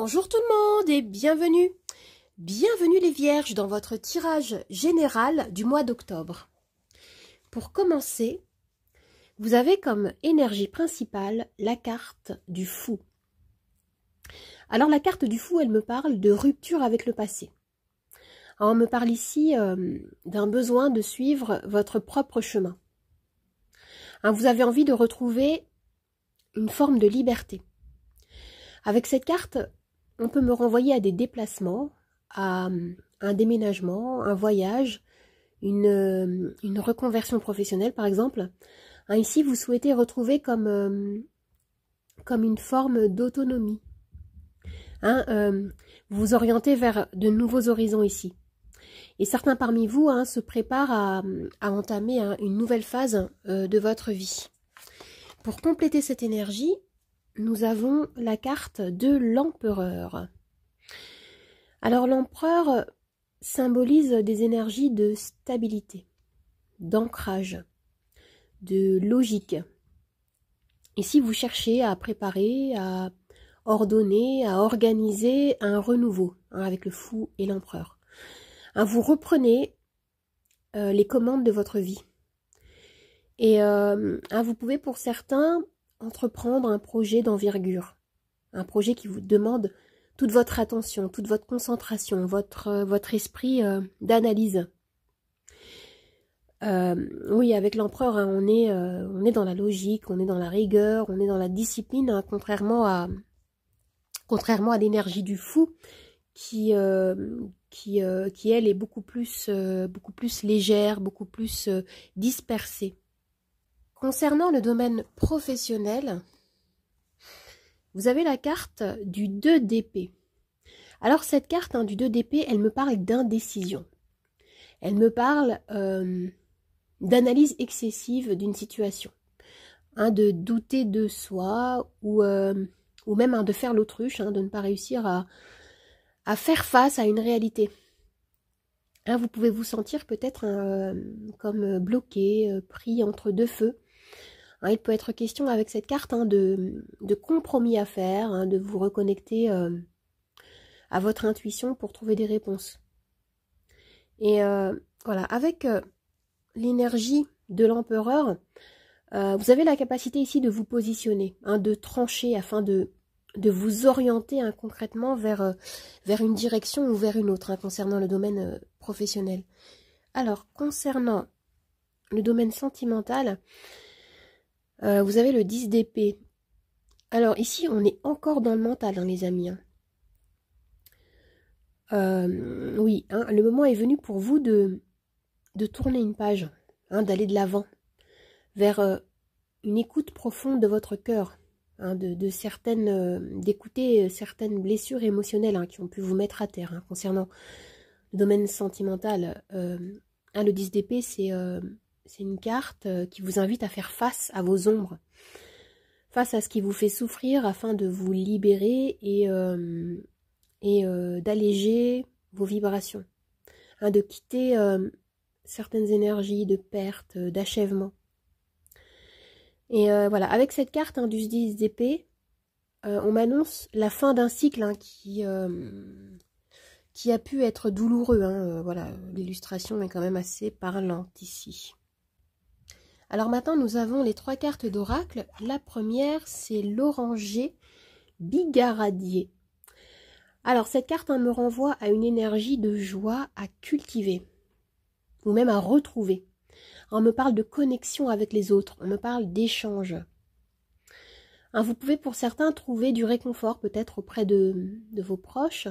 Bonjour tout le monde et bienvenue. Bienvenue les vierges dans votre tirage général du mois d'octobre. Pour commencer, vous avez comme énergie principale la carte du fou. Alors la carte du fou, elle me parle de rupture avec le passé. Alors, on me parle ici d'un besoin de suivre votre propre chemin. Vous avez envie de retrouver une forme de liberté. Avec cette carte, on peut me renvoyer à des déplacements, à un déménagement, un voyage, une reconversion professionnelle par exemple. Ici, vous souhaitez retrouver comme une forme d'autonomie. Vous vous orientez vers de nouveaux horizons ici. Et certains parmi vous se préparent à entamer une nouvelle phase de votre vie. Pour compléter cette énergie, nous avons la carte de l'empereur. Alors l'empereur symbolise des énergies de stabilité, d'ancrage, de logique. Ici, vous cherchez à préparer, à ordonner, à organiser un renouveau avec le fou et l'empereur. Vous reprenez les commandes de votre vie. Et vous pouvez pour certains entreprendre un projet d'envergure, un projet qui vous demande toute votre attention, toute votre concentration, votre esprit d'analyse. Oui, avec l'empereur, on est dans la logique, on est dans la rigueur, on est dans la discipline, contrairement à l'énergie du fou qui elle est beaucoup plus légère, beaucoup plus dispersée. Concernant le domaine professionnel, vous avez la carte du 2 d'épée. Alors cette carte du 2 d'épée, elle me parle d'indécision. Elle me parle d'analyse excessive d'une situation. De douter de soi ou même de faire l'autruche, de ne pas réussir à faire face à une réalité. Vous pouvez vous sentir peut-être comme bloqué, pris entre deux feux. Il peut être question avec cette carte de compromis à faire, de vous reconnecter à votre intuition pour trouver des réponses. Et voilà, avec l'énergie de l'empereur, vous avez la capacité ici de vous positionner, de trancher afin de vous orienter concrètement vers une direction ou vers une autre concernant le domaine professionnel. Alors, concernant le domaine sentimental, vous avez le 10 d'épée. Alors ici, on est encore dans le mental, les amis. Oui, le moment est venu pour vous de tourner une page, d'aller de l'avant, vers une écoute profonde de votre cœur, d'écouter certaines blessures émotionnelles qui ont pu vous mettre à terre. Concernant le domaine sentimental, le 10 d'épée, c'est une carte qui vous invite à faire face à vos ombres, face à ce qui vous fait souffrir afin de vous libérer et d'alléger vos vibrations, de quitter certaines énergies de perte, d'achèvement. Et voilà, avec cette carte du 10 d'épée, on m'annonce la fin d'un cycle qui a pu être douloureux. Voilà, l'illustration est quand même assez parlante ici. Alors maintenant, nous avons les 3 cartes d'oracle. La première, c'est l'oranger bigaradier. Alors, cette carte me renvoie à une énergie de joie à cultiver, ou même à retrouver. On me parle de connexion avec les autres, on me parle d'échange. Vous pouvez pour certains trouver du réconfort peut-être auprès de vos proches,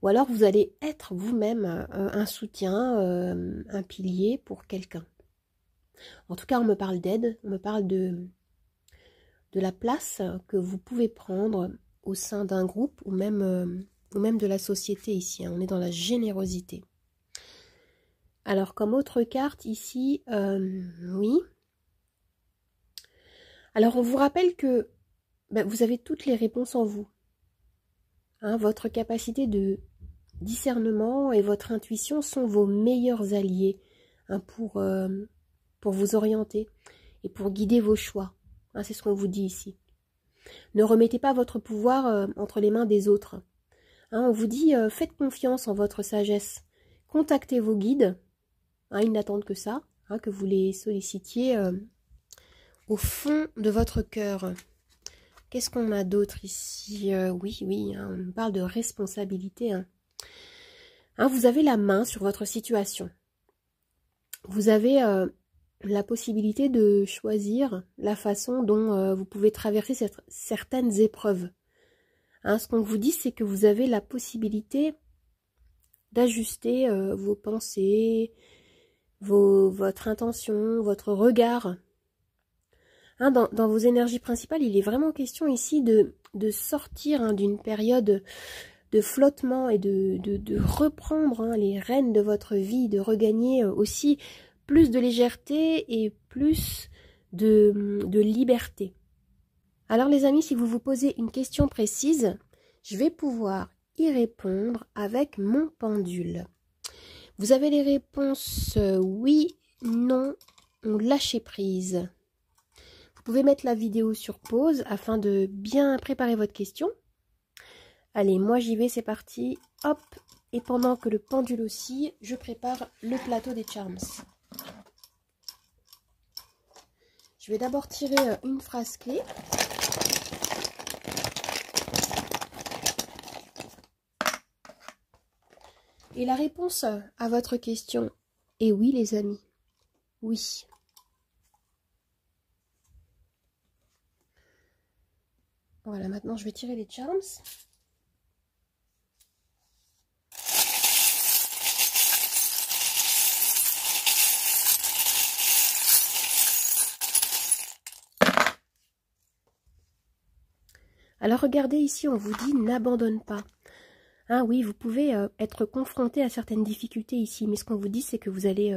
ou alors vous allez être vous-même un soutien, un pilier pour quelqu'un. En tout cas, on me parle d'aide, on me parle de la place que vous pouvez prendre au sein d'un groupe ou même de la société ici. On est dans la générosité. Alors, comme autre carte ici, oui. Alors, on vous rappelle que vous avez toutes les réponses en vous. Votre capacité de discernement et votre intuition sont vos meilleurs alliés pour vous orienter et pour guider vos choix. C'est ce qu'on vous dit ici. Ne remettez pas votre pouvoir entre les mains des autres. Hein, on vous dit, faites confiance en votre sagesse. Contactez vos guides. Hein, ils n'attendent que ça, hein, que vous les sollicitiez au fond de votre cœur. Qu'est-ce qu'on a d'autre ici? Oui, hein, on parle de responsabilité. Hein. Hein, vous avez la main sur votre situation. Vous avez la possibilité de choisir la façon dont vous pouvez traverser certaines épreuves. Hein, ce qu'on vous dit, c'est que vous avez la possibilité d'ajuster vos pensées, votre intention, votre regard. Hein, dans vos énergies principales, il est vraiment question ici de sortir hein, d'une période de flottement et de reprendre hein, les rênes de votre vie, de regagner aussi plus de légèreté et plus de liberté. Alors les amis, si vous vous posez une question précise, je vais pouvoir y répondre avec mon pendule. Vous avez les réponses oui, non ou lâcher prise. Vous pouvez mettre la vidéo sur pause afin de bien préparer votre question. Allez, moi j'y vais, c'est parti. Hop, et pendant que le pendule oscille, je prépare le plateau des charms. Je vais d'abord tirer une phrase clé. Et la réponse à votre question est oui les amis, oui. Voilà, maintenant je vais tirer les charms. Alors regardez ici, on vous dit n'abandonne pas. Ah oui, vous pouvez être confronté à certaines difficultés ici, mais ce qu'on vous dit, c'est que vous allez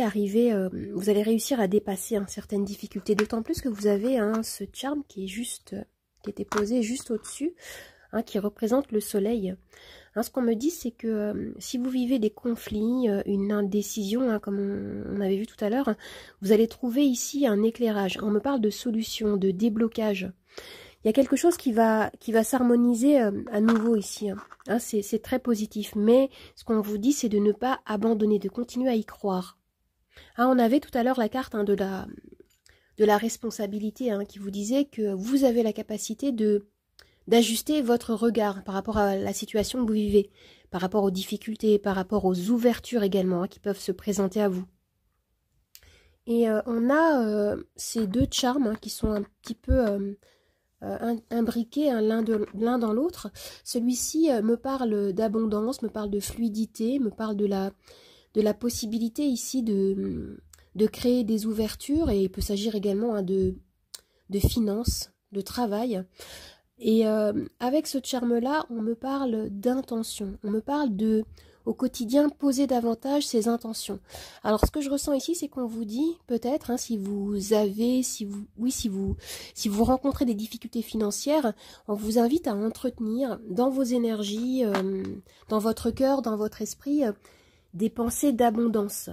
arriver, vous allez réussir à dépasser hein, certaines difficultés. D'autant plus que vous avez hein, ce charme qui est juste, qui était posé juste au-dessus, hein, qui représente le soleil. Hein, ce qu'on me dit, c'est que si vous vivez des conflits, une indécision, hein, comme on avait vu tout à l'heure, vous allez trouver ici un éclairage. On me parle de solution, de déblocage. Il y a quelque chose qui va s'harmoniser à nouveau ici. Hein, c'est très positif. Mais ce qu'on vous dit, c'est de ne pas abandonner, de continuer à y croire. Hein, on avait tout à l'heure la carte hein, de la responsabilité hein, qui vous disait que vous avez la capacité d'ajuster votre regard par rapport à la situation que vous vivez, par rapport aux difficultés, par rapport aux ouvertures également hein, qui peuvent se présenter à vous. Et on a ces deux charmes hein, qui sont un petit peu... imbriqués hein, l'un dans l'autre. Celui-ci me parle d'abondance, me parle de fluidité, me parle de la possibilité ici de créer des ouvertures, et il peut s'agir également hein, de finances, de travail. Et avec ce charme-là, on me parle d'intention, on me parle de au quotidien poser davantage ses intentions. Alors ce que je ressens ici, c'est qu'on vous dit peut-être hein, si vous rencontrez des difficultés financières, on vous invite à entretenir dans vos énergies, dans votre cœur, dans votre esprit, des pensées d'abondance.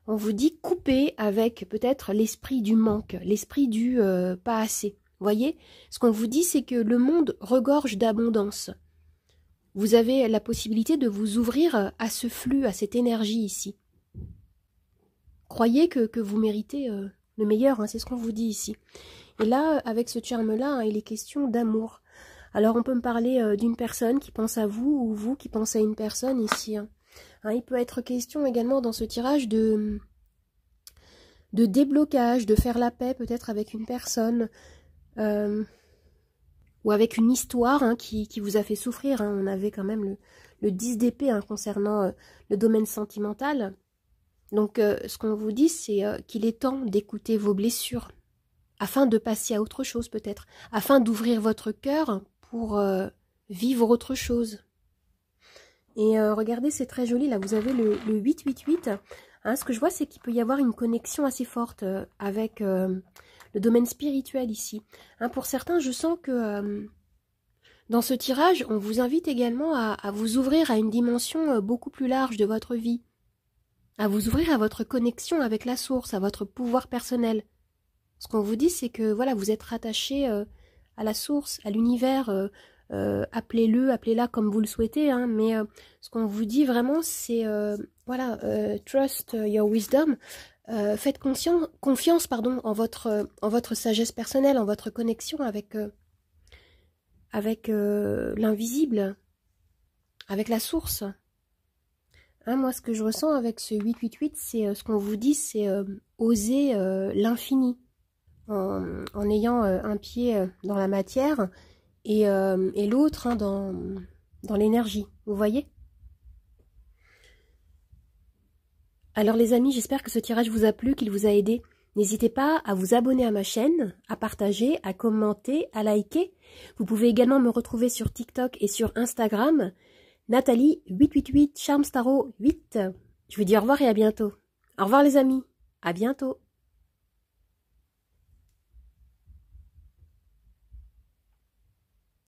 On vous dit couper avec peut-être l'esprit du manque, l'esprit du pas assez. Voyez, ce qu'on vous dit, c'est que le monde regorge d'abondance. Vous avez la possibilité de vous ouvrir à ce flux, à cette énergie ici. Croyez que vous méritez le meilleur, hein, c'est ce qu'on vous dit ici. Et là, avec ce charme-là, hein, il est question d'amour. Alors, on peut me parler d'une personne qui pense à vous, ou vous qui pensez à une personne ici. Hein. Hein, il peut être question également dans ce tirage de déblocage, de faire la paix peut-être avec une personne, ou avec une histoire hein, qui vous a fait souffrir. Hein. On avait quand même le 10 d'épée hein, concernant le domaine sentimental. Donc, ce qu'on vous dit, c'est qu'il est temps d'écouter vos blessures, afin de passer à autre chose peut-être, afin d'ouvrir votre cœur pour vivre autre chose. Et regardez, c'est très joli, là, vous avez le 888. Hein, ce que je vois, c'est qu'il peut y avoir une connexion assez forte avec... le domaine spirituel ici. Hein, pour certains, je sens que dans ce tirage, on vous invite également à vous ouvrir à une dimension beaucoup plus large de votre vie. À vous ouvrir à votre connexion avec la source, à votre pouvoir personnel. Ce qu'on vous dit, c'est que voilà, vous êtes rattaché à la source, à l'univers, appelez-la comme vous le souhaitez, hein, mais ce qu'on vous dit vraiment, c'est voilà, trust your wisdom. Faites confiance pardon, en votre sagesse personnelle, en votre connexion avec l'invisible, avec la source. Hein, moi, ce que je ressens avec ce 888, c'est ce qu'on vous dit, c'est oser l'infini, en ayant un pied dans la matière et l'autre hein, dans l'énergie. Vous voyez? Alors les amis, j'espère que ce tirage vous a plu, qu'il vous a aidé. N'hésitez pas à vous abonner à ma chaîne, à partager, à commenter, à liker. Vous pouvez également me retrouver sur TikTok et sur Instagram. Nathalie 888 Charms Tarot 8. Je vous dis au revoir et à bientôt. Au revoir les amis, à bientôt.